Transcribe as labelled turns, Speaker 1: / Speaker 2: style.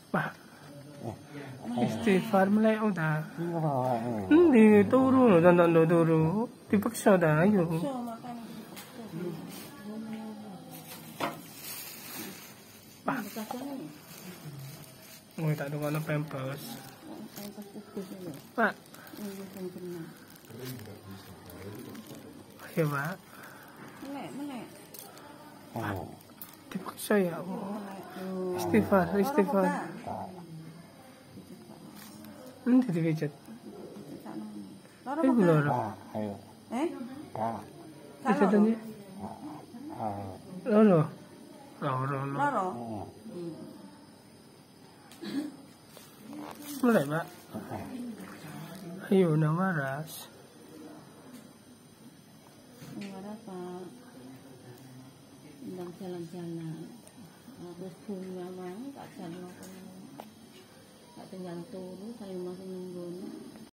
Speaker 1: Pak. Istighfar mulai udah. Hindi turu tentang turu. Dipaksa dah ayo. Pak. Mau tak tunggu no pampers. Pak. Ayo Pak. Pak. Dipaksa ya. Istighfar. Nanti dipijat. Ayo loro. Pijat aja. Loro. Mulai Pak. Ayo udah waras.
Speaker 2: Waras Pak. Undang jalan-jalan. Terus punya mang tak jalan. Tak tinggal turu, saya masih nunggu